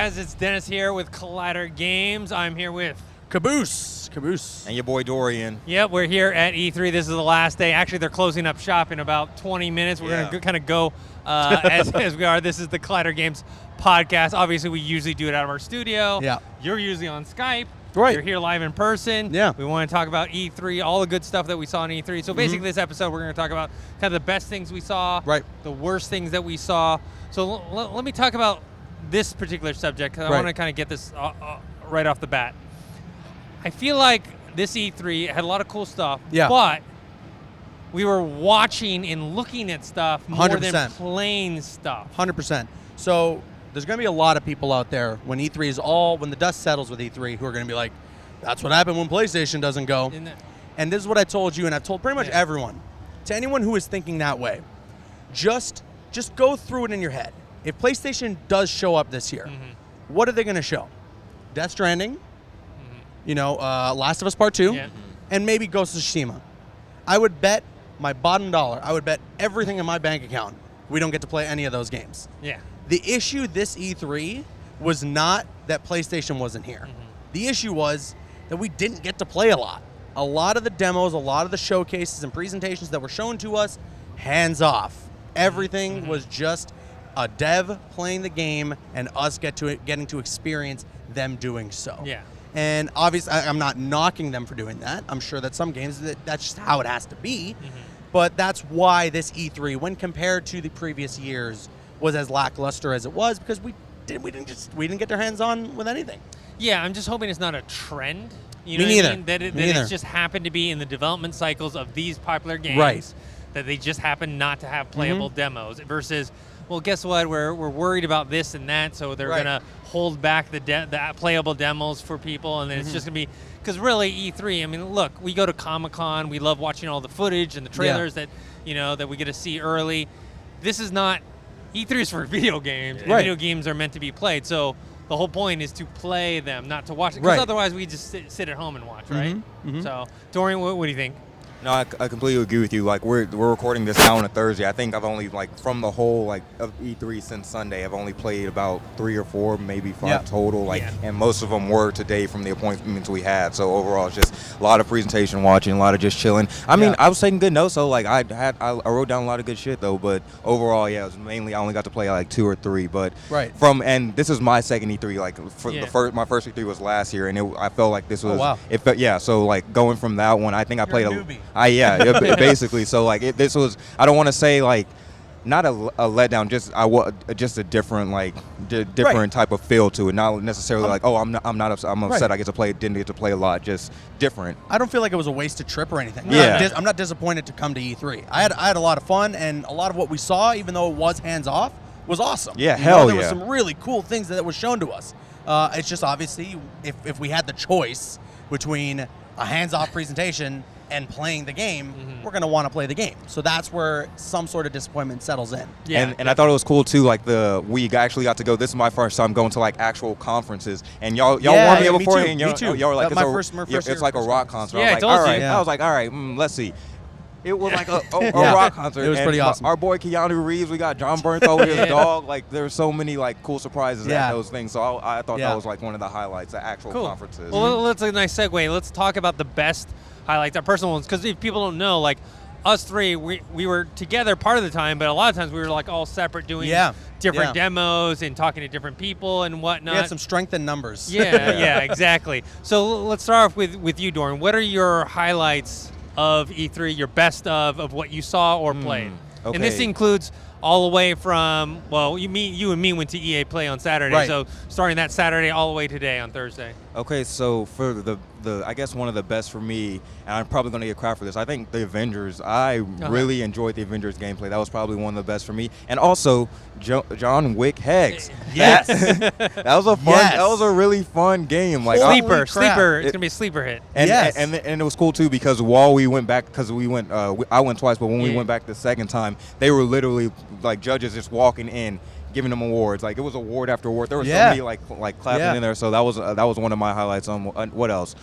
guys, it's Dennis here with Collider Games. I'm here with Caboose. And your boy Dorian. Yep, we're here at E3. This is the last day. Actually, they're closing up shop in about 20 minutes. We're going to kind of go as we are. This is the Collider Games podcast. Obviously, we usually do it out of our studio. Yeah. You're usually on Skype. Right. You're here live in person. Yeah. We want to talk about E3, all the good stuff that we saw in E3. So basically, this episode, we're going to talk about kind of the best things we saw, the worst things that we saw. So let me talk about this particular subject, because I want to kind of get this right off the bat. I feel like this E3 had a lot of cool stuff, but we were watching and looking at stuff more 100%. than playing stuff. 100%. So there's going to be a lot of people out there when E3 is when the dust settles with E3 who are going to be like, that's what happened when PlayStation doesn't go. And this is what I told you, and I've told pretty much everyone. To anyone who is thinking that way, just go through it in your head. If PlayStation does show up this year, what are they going to show? Death Stranding, Last of Us Part 2, and maybe Ghost of Tsushima. I would bet my bottom dollar, I would bet everything in my bank account we don't get to play any of those games. Yeah. The issue this E3 was not that PlayStation wasn't here. The issue was that we didn't get to play a lot. A lot of the demos, a lot of the showcases and presentations that were shown to us, hands off. Everything was just a dev playing the game and us getting to experience them doing so. Yeah. And obviously, I'm not knocking them for doing that. I'm sure that some games, that's just how it has to be. But that's why this E3, when compared to the previous years, was as lackluster as it was, because we didn't get their hands on with anything. Yeah, I'm just hoping it's not a trend. You Me know neither. what I mean? That it's just happened to be in the development cycles of these popular games. Right. That they just happen not to have playable demos versus, well, guess what? We're worried about this and that, so they're going to hold back the playable demos for people, and then it's just going to be, because really E3, I mean, look, we go to Comic-Con, we love watching all the footage and the trailers that we get to see early. This is not, E3 is for video games, and video games are meant to be played, so the whole point is to play them, not to watch it, because otherwise we just sit at home and watch, right? So, Dorian, what do you think? No, I completely agree with you. Like we're recording this now on a Thursday. I think I've only from the whole of E3 since Sunday, I've only played about 3 or 4, maybe 5 total. And most of them were today from the appointments we had. So overall, it's just a lot of presentation watching, a lot of just chilling. I mean, I was taking good notes. So I wrote down a lot of good shit though. But overall, it was mainly I only got to play 2 or 3. But and this is my second E3. My first E3 was last year, and I felt like this was. It felt, so going from that one, I think I played a newbie. Basically. So this was. I don't want to say not a letdown. Just a different different type of feel to it. Not necessarily I'm not upset. I'm upset. I didn't get to play a lot. Just different. I don't feel like it was a wasted trip or anything. Yeah. I'm not disappointed to come to E3. I had a lot of fun, and a lot of what we saw, even though it was hands off, was awesome. Yeah, there was some really cool things that was shown to us. It's just obviously if we had the choice between a hands-off presentation and playing the game, we're going to want to play the game. So that's where some sort of disappointment settles in. Yeah. And I thought it was cool too, we actually got to go. This is my first time going to actual conferences, and y'all warned me up beforehand. Me too. Y'all were like, it's like a rock concert. Yeah, I was like, all right, let's see. It was like a rock concert. It was pretty awesome. Our boy Keanu Reeves, we got John Bernthal with his dog. There were so many cool surprises at those things. So I thought that was one of the highlights, the actual conferences. Well, that's a nice segue. Let's talk about the best highlights, our personal ones, because if people don't know, us three, we were together part of the time, but a lot of times we were all separate doing different demos and talking to different people and whatnot. We had some strength in numbers. Yeah, exactly. So let's start off with you, Dorian. What are your highlights of E3, your best of what you saw or played? Okay. And this includes all the way from, you and me went to EA Play on Saturday, so starting that Saturday all the way today on Thursday. Okay, so for the I guess one of the best for me, and I'm probably going to get crap for this, I think the Avengers. I really enjoyed the Avengers gameplay. That was probably one of the best for me. And also, John Wick Hex. Yes. That was a fun. That was a really fun game. Sleeper. It's going to be a sleeper hit. And, and it was cool too, because while we went back, I went twice, but when we went back the second time, they were literally judges just walking in, giving them awards. It was award after award. There was so many clapping in there. So that was one of my highlights. On what else?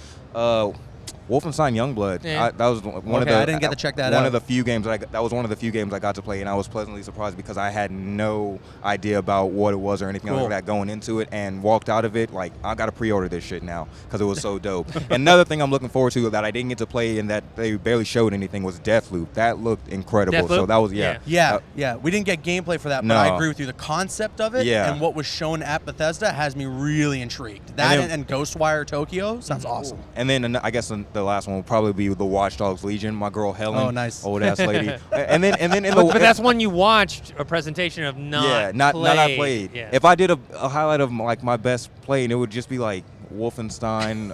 Wolfenstein Youngblood. Yeah. That was one of the. I didn't get to check that out. One of the few games that was one of the few games I got to play, and I was pleasantly surprised because I had no idea about what it was or anything like that going into it, and walked out of it like I got to pre-order this shit now because it was so dope. Another thing I'm looking forward to that I didn't get to play and that they barely showed anything was Deathloop. That looked incredible. Deathloop? So that was Yeah. We didn't get gameplay for that, but I agree with you. The concept of it and what was shown at Bethesda has me really intrigued. That and Ghostwire Tokyo sounds awesome. And then I guess the last one will probably be the Watch Dogs Legion. My girl Helen, oh nice, old ass lady. and then but that's one you watched a presentation of, not I played. Yeah. If I did a highlight of like my best play, and it would just be like Wolfenstein.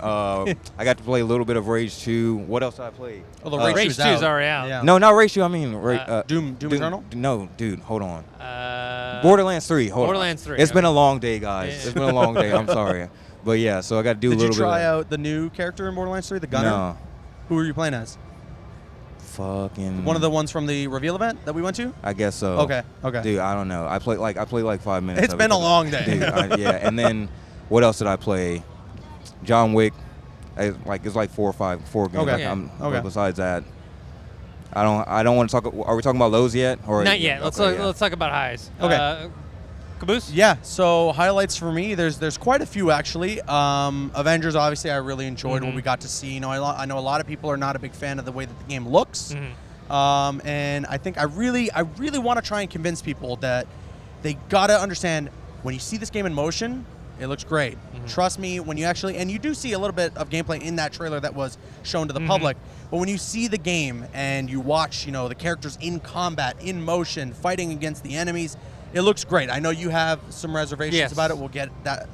I got to play a little bit of Rage 2. What else did I play? Oh, the Rage 2's already out. Yeah. No, not Rage 2. I mean Doom Eternal. No, dude, hold on. Borderlands 3. Borderlands 3. It's been a long day, guys. Yeah. It's been a long day. I'm sorry. But yeah, so I got to do a little bit. Did you try out the new character in Borderlands 3, the gunner? No. Who were you playing as? Fucking. One of the ones from the reveal event that we went to? I guess so. Okay. Dude, I don't know. I played like 5 minutes. It's been a long day. Dude, and then what else did I play? John Wick. It's like 4 games. Okay. But besides that, I don't want to talk. Are we talking about lows yet? Or not yet. Let's talk about highs. Okay. Caboose? Yeah. So highlights for me, there's quite a few actually. Avengers, obviously, I really enjoyed what we got to see. You know, I know a lot of people are not a big fan of the way that the game looks, and I think I really want to try and convince people that they gotta understand when you see this game in motion, it looks great. Trust me, when you actually, and you do see a little bit of gameplay in that trailer that was shown to the public, but when you see the game and you watch, you know, the characters in combat, in motion, fighting against the enemies, it looks great. I know you have some reservations about it. We'll get that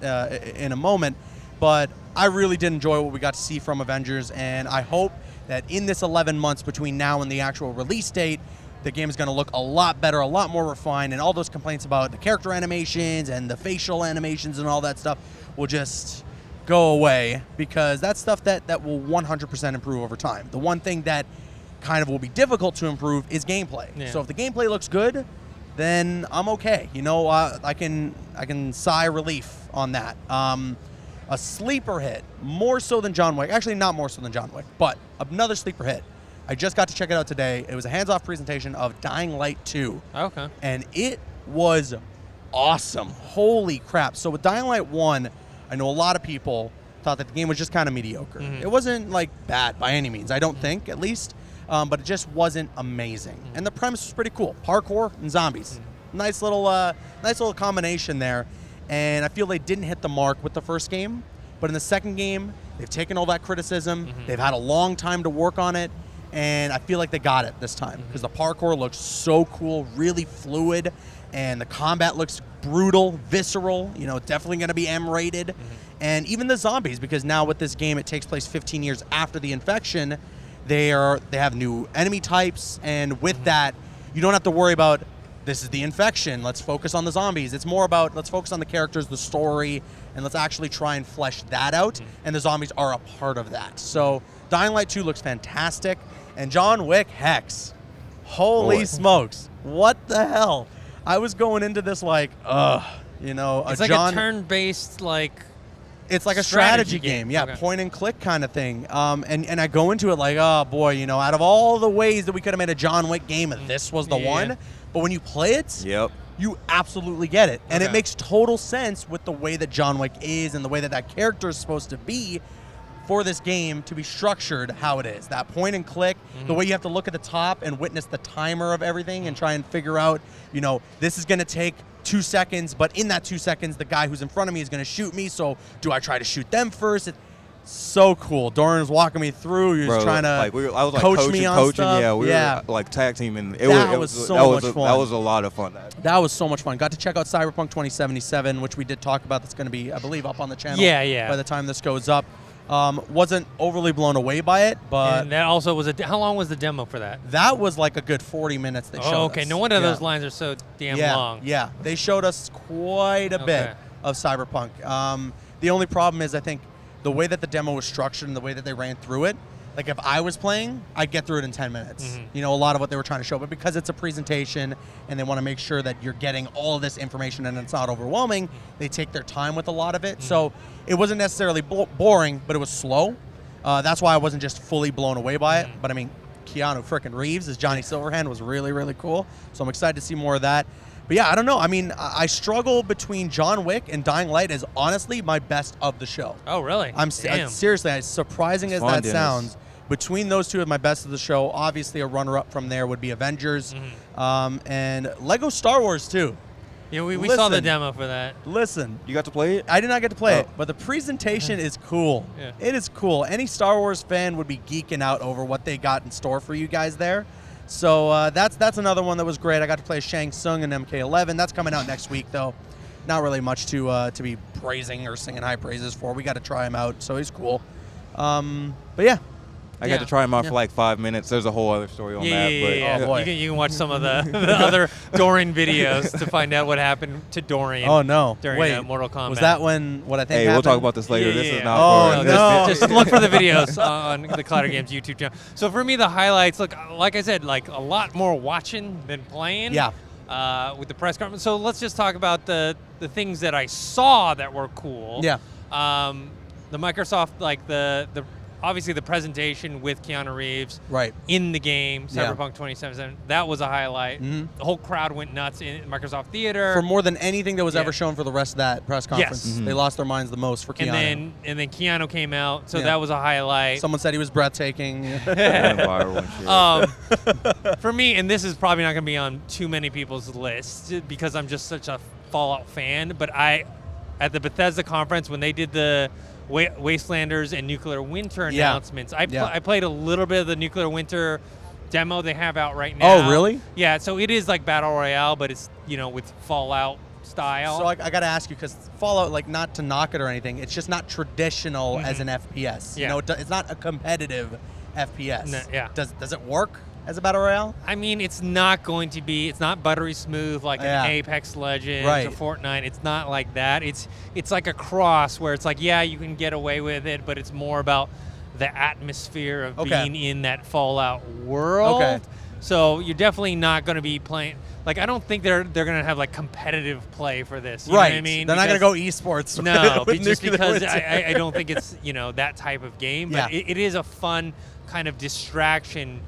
in a moment, but I really did enjoy what we got to see from Avengers, and I hope that in this 11 months between now and the actual release date, the game is going to look a lot better, a lot more refined, and all those complaints about the character animations and the facial animations and all that stuff will just go away, because that's stuff that will 100% improve over time. The one thing that kind of will be difficult to improve is gameplay. Yeah. So if the gameplay looks good, then I'm okay. You know, I can sigh relief on that. A sleeper hit, more so than John Wick. Actually, not more so than John Wick, but another sleeper hit. I just got to check it out today. It was a hands-off presentation of Dying Light 2. Okay. And it was awesome. Holy crap. So with Dying Light 1, I know a lot of people thought that the game was just kind of mediocre. It wasn't like bad by any means, I don't think, at least. But it just wasn't amazing. And the premise was pretty cool. Parkour and zombies. Nice little combination there. And I feel they didn't hit the mark with the first game. But in the second game, they've taken all that criticism. They've had a long time to work on it. And I feel like they got it this time, because the parkour looks so cool, really fluid, and the combat looks brutal, visceral, you know, definitely going to be M-rated. And even the zombies, because now with this game, it takes place 15 years after the infection. They have new enemy types, and with that, you don't have to worry about, this is the infection, let's focus on the zombies. It's more about, let's focus on the characters, the story, and let's actually try and flesh that out, and the zombies are a part of that. So Dying Light 2 looks fantastic, and John Wick Hex, holy smokes, what the hell? I was going into this like, you know, it's like a turn-based, like, it's like a strategy game. Yeah, okay. Point and click kind of thing. And I go into it like, oh boy, you know, out of all the ways that we could have made a John Wick game, this was the one. But when you play it, you absolutely get it. And it makes total sense with the way that John Wick is and the way that that character is supposed to be for this game to be structured how it is. That point and click, the way you have to look at the top and witness the timer of everything and try and figure out, you know, this is going to take 2 seconds, but in that 2 seconds, the guy who's in front of me is going to shoot me, so do I try to shoot them first? It's so cool. Dorian was walking me through. He was trying to I was like coach me on stuff. Yeah, we were like tag teaming. That was so much fun. That was a lot of fun. That was so much fun. Got to check out Cyberpunk 2077, which we did talk about. That's going to be, I believe, up on the channel by the time this goes up. Wasn't overly blown away by it, but... And that also was how long was the demo for that? That was like a good 40 minutes they showed us. Okay, no wonder those lines are so damn long. Yeah, they showed us quite a bit of Cyberpunk. The only problem is, I think, the way that the demo was structured and the way that they ran through it, like if I was playing, I'd get through it in 10 minutes. You know, a lot of what they were trying to show, but because it's a presentation and they want to make sure that you're getting all of this information and it's not overwhelming, they take their time with a lot of it. So it wasn't necessarily boring, but it was slow. That's why I wasn't just fully blown away by it. But I mean, Keanu frickin' Reeves as Johnny Silverhand was really, really cool. So I'm excited to see more of that. But yeah, I don't know. I mean, I struggle between John Wick and Dying Light as honestly my best of the show. Oh, really? Seriously, as surprising as that sounds, between those two, my best of the show. Obviously, a runner-up from there would be Avengers, and Lego Star Wars too. Yeah, we saw the demo for that. Listen, You got to play it? I did not get to play it, but the presentation is cool. Yeah. It is cool. Any Star Wars fan would be geeking out over what they got in store for you guys there. So that's another one that was great. I got to play Shang Tsung and MK11. That's coming out next week, though. Not really much to be praising or singing high praises for. We got to try him out, so he's cool. But yeah. I got to try him out for like 5 minutes. There's a whole other story on that. Yeah. Oh, boy. You can watch some of the other Dorian videos to find out what happened to Dorian. Oh, no. During Wait, Mortal Kombat. Was that when what I think Hey, happened? we'll talk about this later. Yeah, This yeah, is yeah. not Oh, for no. Just look for the videos on the Clouded Games YouTube channel. So for me, the highlights, look, like I said, like a lot more watching than playing. Yeah. With the press conference. So let's just talk about the things that I saw that were cool. Yeah. The Microsoft, like the obviously the presentation with Keanu Reeves Right. in the game, Yeah. Cyberpunk 2077, that was a highlight. The whole crowd went nuts in Microsoft Theater. For more than anything that was ever shown for the rest of that press conference. Yes. They lost their minds the most for Keanu. and then Keanu came out, so Yeah. that was a highlight. Someone said he was breathtaking. Went viral and shit. For me, and this is probably not going to be on too many people's lists because I'm just such a Fallout fan, but at the Bethesda conference when they did the Wastelanders and Nuclear Winter announcements, I played a little bit of the Nuclear Winter demo they have out right now. Oh, really? Yeah, so it is like Battle Royale, but it's, with Fallout style. So I got to ask you, because Fallout, like, not to knock it or anything, it's just not traditional as an FPS. Yeah. It's not a competitive FPS. No, yeah. Does it work as a battle royale? I mean, it's not going to be. It's not buttery smooth like an Apex Legends or Fortnite. It's not like that. It's like a cross where it's like, yeah, you can get away with it, but it's more about the atmosphere of being in that Fallout world. Okay. So you're definitely not going to be playing. Like, I don't think they're going to have like competitive play for this. You know what I mean? They're not going to go esports. No, with just Nuclear because Winter. I don't think it's that type of game. But it is a fun kind of distraction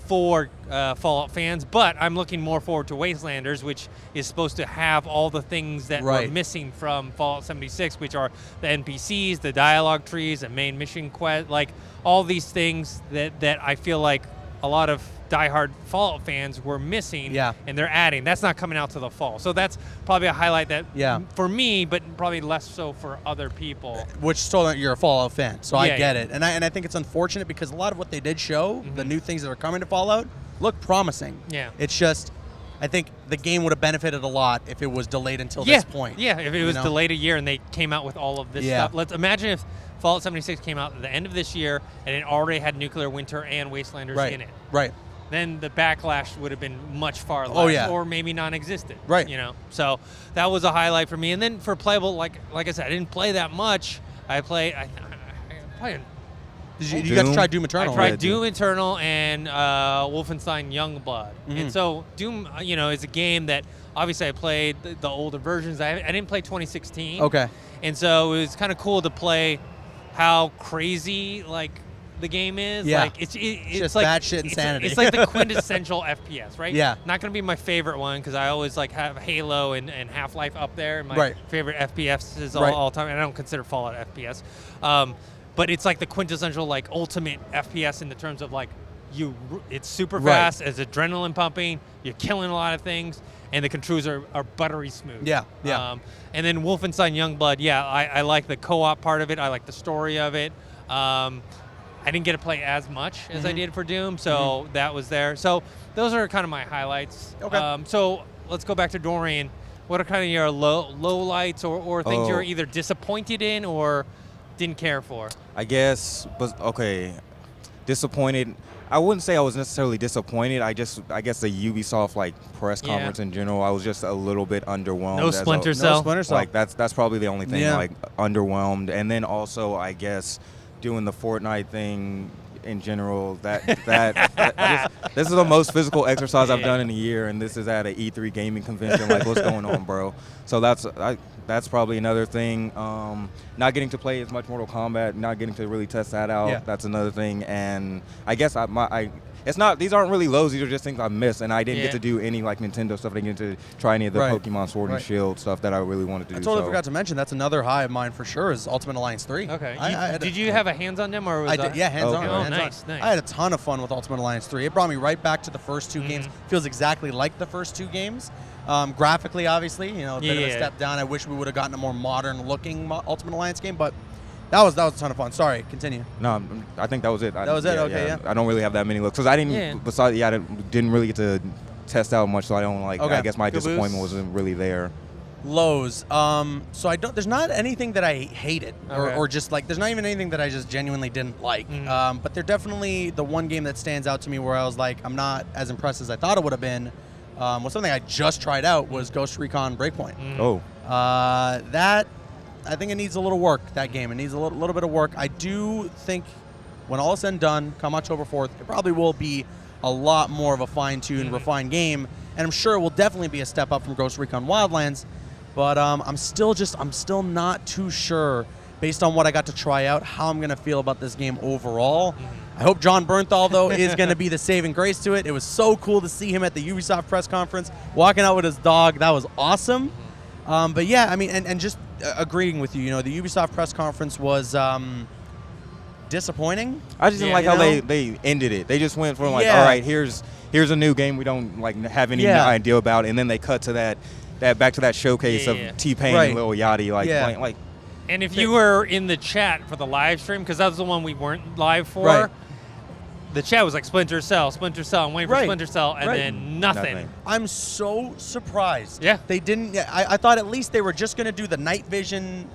for Fallout fans, but I'm looking more forward to Wastelanders, which is supposed to have all the things that were missing from Fallout 76, which are the NPCs, the dialogue trees, the main mission quest, like all these things that I feel like a lot of diehard Fallout fans were missing, and they're adding. That's not coming out to the fall, so that's probably a highlight that for me, but probably less so for other people. Which still, you're a Fallout fan, so I get it, and I think it's unfortunate because a lot of what they did show, the new things that are coming to Fallout, look promising. Yeah, it's just, I think the game would have benefited a lot if it was delayed until this point. Yeah, if it was delayed a year and they came out with all of this stuff. Let's imagine if Fallout 76 came out at the end of this year and it already had Nuclear Winter and Wastelanders in it. Right. Then the backlash would have been much far less, or maybe non-existent. Right. So that was a highlight for me. And then for playable, like I said, I didn't play that much. I played. You got to try Doom Eternal. I tried Doom Eternal and Wolfenstein Youngblood. And so Doom, is a game that obviously I played the older versions. I didn't play 2016. Okay. And so it was kind of cool to play how crazy the game is. Yeah. Like it's just like batshit insanity. It's like the quintessential FPS, right? Yeah. Not going to be my favorite one because I always have Halo and Half-Life up there. My favorite FPS is all time, and I don't consider Fallout FPS. But it's like the quintessential ultimate FPS in the terms of it's super fast, it's adrenaline pumping, you're killing a lot of things, and the controls are buttery smooth. Yeah, yeah. And then Wolfenstein Youngblood, I like the co-op part of it. I like the story of it. I didn't get to play as much as I did for Doom, so that was there. So those are kind of my highlights. Okay. So let's go back to Dorian. What are kind of your low lights or things you're either disappointed in or didn't care for? I guess, but okay, disappointed. I wouldn't say I was necessarily disappointed. I guess the Ubisoft press conference in general, I was just a little bit underwhelmed. No Splinter Cell. That's probably the only thing underwhelmed. And then also I guess doing the Fortnite thing in general. This is the most physical exercise I've done in a year, and this is at an E3 gaming convention. Like, what's going on, bro? So that's probably another thing. Not getting to play as much Mortal Kombat, not getting to really test that out. Yeah. That's another thing. And I guess it's not. These aren't really lows. These are just things I missed, and I didn't get to do any like Nintendo stuff. I didn't get to try any of the Pokemon Sword and Shield stuff that I really wanted to do. I totally forgot to mention that's another high of mine for sure is Ultimate Alliance 3. Okay. Did you have a hands-on demo? Or was I did. Yeah, hands-on. Oh, hands-on. Nice. I had a ton of fun with Ultimate Alliance 3. It brought me right back to the first two games. Feels exactly like the first two games. Graphically, obviously, a bit of a step down. I wish we would have gotten a more modern-looking Ultimate Alliance game, but. That was a ton of fun. Sorry, continue. No, I think that was it. That was it. Okay, yeah. I don't really have that many looks because I didn't. Yeah. Besides, I didn't really get to test out much, so I don't like. Okay. I guess my disappointment wasn't really there. Lows. So I don't. There's not anything that I hated, or just like. There's not even anything that I just genuinely didn't like. But they're definitely the one game that stands out to me where I was like, I'm not as impressed as I thought it would have been. Was something I just tried out was Ghost Recon Breakpoint. Oh. That. I think it needs a little work, that game. It needs a little bit of work. I do think when all is said and done, come October 4th, it probably will be a lot more of a fine-tuned, refined game. And I'm sure it will definitely be a step up from Ghost Recon Wildlands. But I'm still not too sure, based on what I got to try out, how I'm going to feel about this game overall. I hope John Bernthal, though, is going to be the saving grace to it. It was so cool to see him at the Ubisoft press conference, walking out with his dog. That was awesome. But yeah, I mean, and just agreeing with you, the Ubisoft press conference was disappointing. I just didn't like how they ended it. They just went from all right, here's a new game we don't like have any idea about, and then they cut to that back to that showcase of T-Pain and Lil Yachty, like. And if you were in the chat for the live stream, because that was the one we weren't live for. The chat was like Splinter Cell, I'm waiting for Splinter Cell, and then nothing. I'm so surprised. Yeah. They didn't. I thought at least they were just going to do the night vision,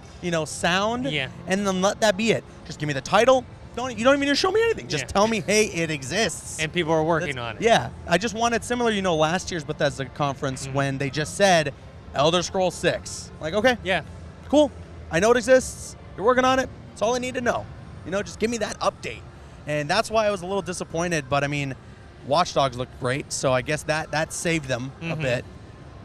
sound. Yeah. And then let that be it. Just give me the title. You don't even need to show me anything. Just tell me, hey, it exists. And people are working on it. Yeah. I just wanted similar, last year's Bethesda conference when they just said Elder Scrolls 6. Like, okay. Yeah. Cool. I know it exists. You're working on it. That's all I need to know. Just give me that update. And that's why I was a little disappointed. But, I mean, Watch Dogs looked great, so I guess that saved them a bit.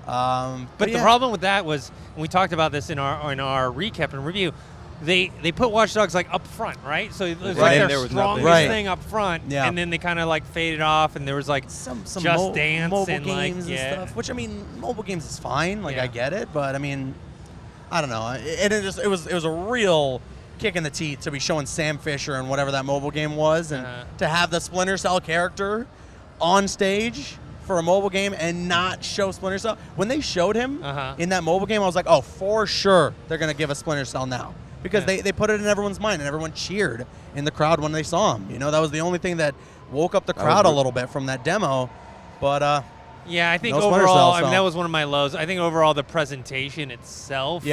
But the problem with that was, and we talked about this in our recap and review, they put Watch Dogs like up front, right? So it was like their strongest thing up front, and then they kind of like faded off, and there was like some Just Dance mobile and games and stuff. Which, I mean, mobile games is fine. Like I get it, but I mean, I don't know. It was a real kick in the teeth to be showing Sam Fisher and whatever that mobile game was, and to have the Splinter Cell character on stage for a mobile game and not show Splinter Cell. When they showed him in that mobile game, I was like, oh, for sure they're going to give us Splinter Cell now. Because they put it in everyone's mind, and everyone cheered in the crowd when they saw him. That was the only thing that woke up the crowd a little bit from that demo. But yeah, I think overall, I mean, that was one of my lows. I think overall the presentation itself,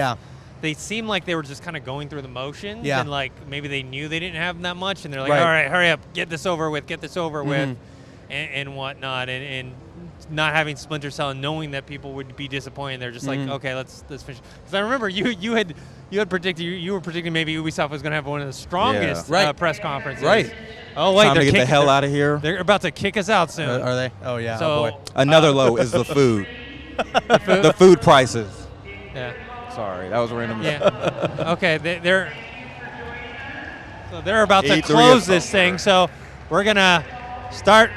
they seemed like they were just kind of going through the motions, and like maybe they knew they didn't have that much, and they're like, all right, hurry up, get this over with, and whatnot, and not having Splinter Cell and knowing that people would be disappointed, they're just like, okay, let's finish. Because I remember you had predicted you were predicting maybe Ubisoft was going to have one of the strongest press conferences. Right. Oh wait, time to get the hell out of here. They're about to kick us out soon. Are they? Oh yeah. So, oh boy. Another low is the food. The food prices. Yeah. Sorry, that was random. Yeah. Okay, they're about to close this thing, so we're gonna start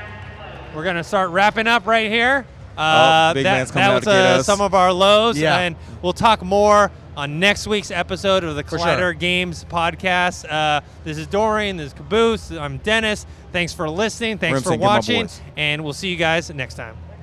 wrapping up right here. Big man's coming out to get us. Some of our lows, and we'll talk more on next week's episode of the Collider Games podcast. This is Dorian, this is Caboose, I'm Dennis. Thanks for listening, thanks for watching, and we'll see you guys next time.